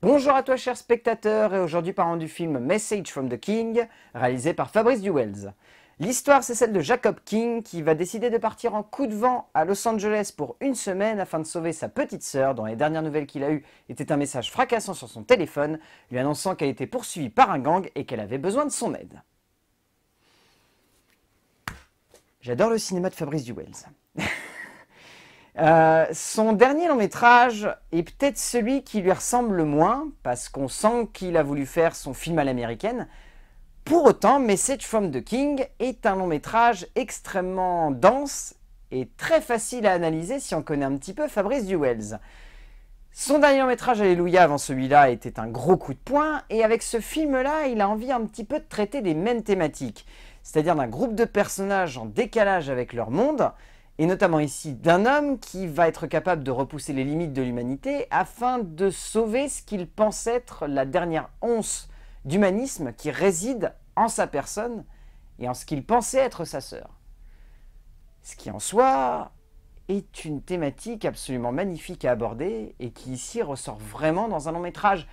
Bonjour à toi cher spectateur, et aujourd'hui parlons du film Message from the King, réalisé par Fabrice Duwels. L'histoire c'est celle de Jacob King qui va décider de partir en coup de vent à Los Angeles pour une semaine afin de sauver sa petite sœur dont les dernières nouvelles qu'il a eues étaient un message fracassant sur son téléphone lui annonçant qu'elle était poursuivie par un gang et qu'elle avait besoin de son aide. J'adore le cinéma de Fabrice Duwels. Son dernier long métrage est peut-être celui qui lui ressemble le moins, parce qu'on sent qu'il a voulu faire son film à l'américaine. Pour autant, Message from the King est un long métrage extrêmement dense et très facile à analyser si on connaît un petit peu Fabrice Duwels. Son dernier long métrage, Alléluia, avant celui-là, était un gros coup de poing, et avec ce film-là, il a envie un petit peu de traiter des mêmes thématiques, c'est-à-dire d'un groupe de personnages en décalage avec leur monde, et notamment ici d'un homme qui va être capable de repousser les limites de l'humanité afin de sauver ce qu'il pense être la dernière once d'humanisme qui réside en sa personne et en ce qu'il pensait être sa sœur. Ce qui en soi est une thématique absolument magnifique à aborder et qui ici ressort vraiment dans un long métrage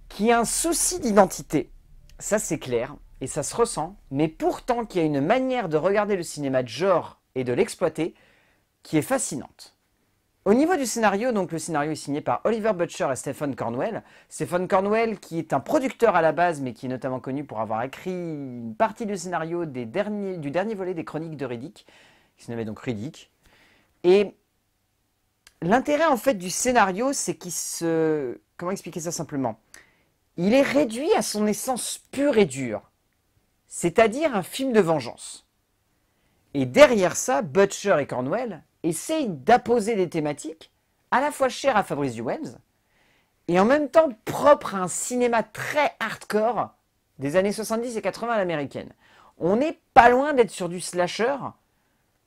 qui a un souci d'identité. Ça c'est clair et ça se ressent, mais pourtant qui a une manière de regarder le cinéma de genre et de l'exploiter, qui est fascinante. Au niveau du scénario, donc le scénario est signé par Oliver Butcher et Stephen Cornwell. Stephen Cornwell qui est un producteur à la base, mais qui est notamment connu pour avoir écrit une partie du scénario du dernier volet des Chroniques de Riddick, qui se nommait donc Riddick. Et l'intérêt en fait du scénario, c'est qu'il se... Comment expliquer ça simplement? Il est réduit à son essence pure et dure, c'est-à-dire un film de vengeance. Et derrière ça, Butcher et Cornwell essayent d'apposer des thématiques à la fois chères à Fabrice Duwels et en même temps propres à un cinéma très hardcore des années 70 et 80 à l'américaine. On n'est pas loin d'être sur du slasher,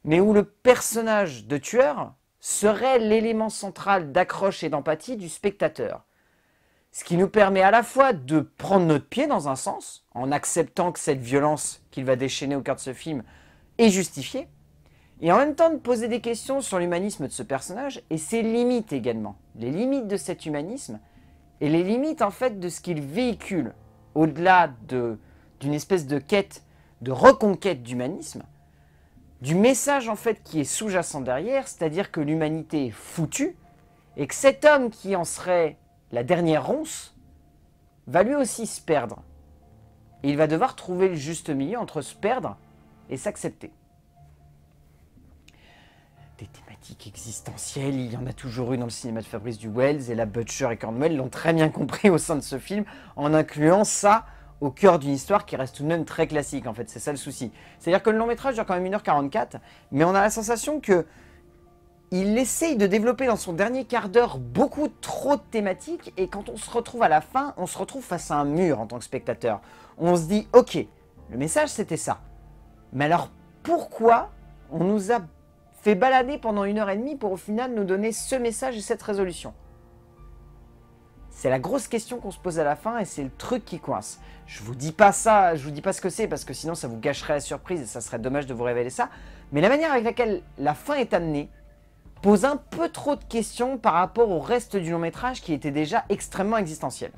mais où le personnage de tueur serait l'élément central d'accroche et d'empathie du spectateur. Ce qui nous permet à la fois de prendre notre pied dans un sens, en acceptant que cette violence qu'il va déchaîner au cœur de ce film est justifié, et en même temps de poser des questions sur l'humanisme de ce personnage et ses limites également, les limites de cet humanisme et les limites en fait de ce qu'il véhicule au-delà d'une espèce de quête, de reconquête d'humanisme, du message en fait qui est sous-jacent derrière, c'est-à-dire que l'humanité est foutue et que cet homme qui en serait la dernière once va lui aussi se perdre. Et il va devoir trouver le juste milieu entre se perdre et s'accepter. Des thématiques existentielles, il y en a toujours eu dans le cinéma de Fabrice Duwels, et la Butcher et Cornwell l'ont très bien compris au sein de ce film, en incluant ça au cœur d'une histoire qui reste tout de même très classique, en fait, c'est ça le souci. C'est-à-dire que le long métrage dure quand même 1h44, mais on a la sensation que il essaye de développer dans son dernier quart d'heure beaucoup trop de thématiques, et quand on se retrouve à la fin, on se retrouve face à un mur en tant que spectateur. On se dit, ok, le message c'était ça. Mais alors, pourquoi on nous a fait balader pendant 1h30 pour au final nous donner ce message et cette résolution? C'est la grosse question qu'on se pose à la fin et c'est le truc qui coince. Je vous dis pas ça, je vous dis pas ce que c'est parce que sinon ça vous gâcherait la surprise et ça serait dommage de vous révéler ça. Mais la manière avec laquelle la fin est amenée pose un peu trop de questions par rapport au reste du long métrage qui était déjà extrêmement existentiel.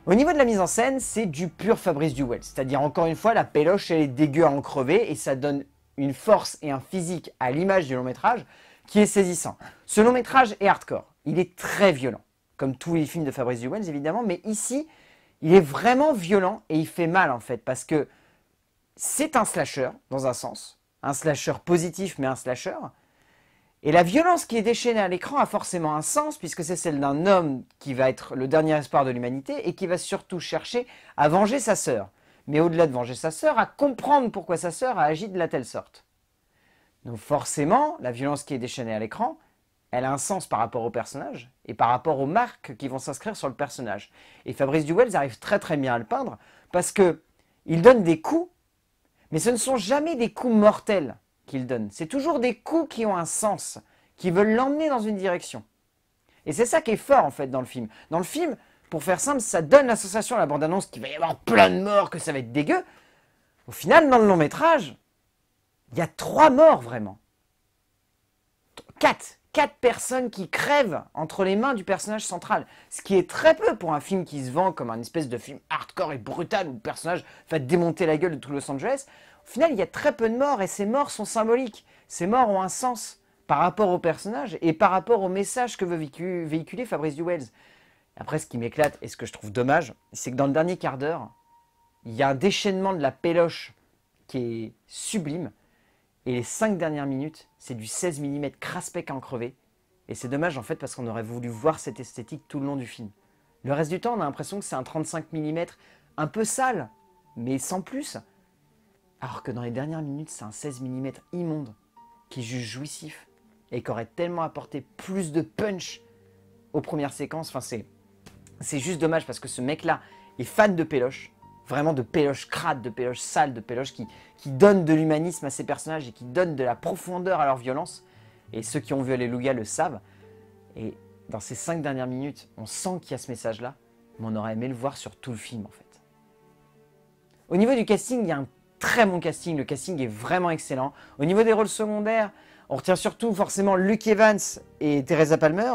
Au niveau de la mise en scène, c'est du pur Fabrice Duwels, c'est-à-dire encore une fois, la péloche elle est dégueu à en crever et ça donne une force et un physique à l'image du long métrage qui est saisissant. Ce long métrage est hardcore, il est très violent, comme tous les films de Fabrice Duwels évidemment, mais ici, il est vraiment violent et il fait mal en fait, parce que c'est un slasher dans un sens, un slasher positif mais un slasher. Et la violence qui est déchaînée à l'écran a forcément un sens, puisque c'est celle d'un homme qui va être le dernier espoir de l'humanité et qui va surtout chercher à venger sa sœur. Mais au-delà de venger sa sœur, à comprendre pourquoi sa sœur a agi de la telle sorte. Donc forcément, la violence qui est déchaînée à l'écran, elle a un sens par rapport au personnage et par rapport aux marques qui vont s'inscrire sur le personnage. Et Fabrice Duwels arrive très très bien à le peindre, parce qu'il donne des coups, mais ce ne sont jamais des coups mortels qu'il donne. C'est toujours des coups qui ont un sens, qui veulent l'emmener dans une direction. Et c'est ça qui est fort en fait dans le film. Dans le film, pour faire simple, ça donne la sensation à la bande-annonce qu'il va y avoir plein de morts, que ça va être dégueu. Au final, dans le long métrage, il y a 3 morts vraiment. 4. 4 personnes qui crèvent entre les mains du personnage central. Ce qui est très peu pour un film qui se vend comme un espèce de film hardcore et brutal où le personnage va démonter la gueule de tout Los Angeles. Au final, il y a très peu de morts et ces morts sont symboliques. Ces morts ont un sens par rapport au personnage et par rapport au message que veut véhiculer Fabrice Duwels. Après, ce qui m'éclate et ce que je trouve dommage, c'est que dans le dernier quart d'heure, il y a un déchaînement de la péloche qui est sublime. Et les 5 dernières minutes, c'est du 16 mm crasse-bec à en crever. Et c'est dommage en fait parce qu'on aurait voulu voir cette esthétique tout le long du film. Le reste du temps, on a l'impression que c'est un 35 mm un peu sale, mais sans plus. Alors que dans les dernières minutes, c'est un 16 mm immonde, qui est juste jouissif. Et qui aurait tellement apporté plus de punch aux premières séquences. Enfin, c'est juste dommage parce que ce mec-là est fan de péloche. Vraiment de péloche crade, de péloche sale, de péloche qui donne de l'humanisme à ses personnages et qui donne de la profondeur à leur violence. Et ceux qui ont vu Alléluia le savent. Et dans ces 5 dernières minutes, on sent qu'il y a ce message-là, mais on aurait aimé le voir sur tout le film en fait. Au niveau du casting, il y a un très bon casting. Le casting est vraiment excellent. Au niveau des rôles secondaires, on retient surtout forcément Luke Evans et Teresa Palmer.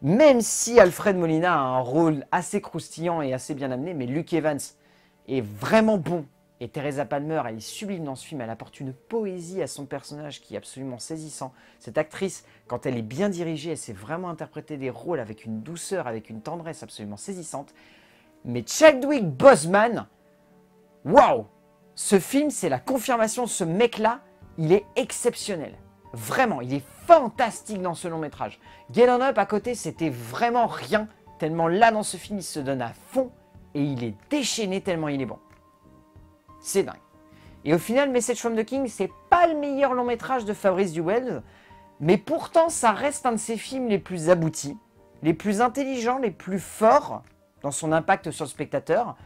Même si Alfred Molina a un rôle assez croustillant et assez bien amené, mais Luke Evans est vraiment bon. Et Teresa Palmer, elle est sublime dans ce film, elle apporte une poésie à son personnage qui est absolument saisissant. Cette actrice, quand elle est bien dirigée, elle sait vraiment interpréter des rôles avec une douceur, avec une tendresse absolument saisissante. Mais Chadwick Boseman, waouh! Ce film, c'est la confirmation, ce mec-là, il est exceptionnel. Vraiment, il est fantastique dans ce long métrage. Get On Up à côté, c'était vraiment rien, tellement là dans ce film, il se donne à fond. Et il est déchaîné tellement il est bon. C'est dingue. Et au final, Message from the King, c'est pas le meilleur long métrage de Fabrice Duwels, mais pourtant ça reste un de ses films les plus aboutis, les plus intelligents, les plus forts dans son impact sur le spectateur.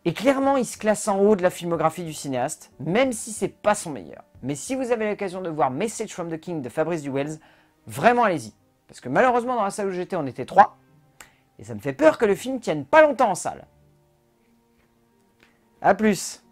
Et clairement, il se classe en haut de la filmographie du cinéaste, même si c'est pas son meilleur. Mais si vous avez l'occasion de voir Message from the King de Fabrice Duwels, vraiment allez-y. Parce que malheureusement, dans la salle où j'étais, on était 3. Et ça me fait peur que le film tienne pas longtemps en salle. A plus.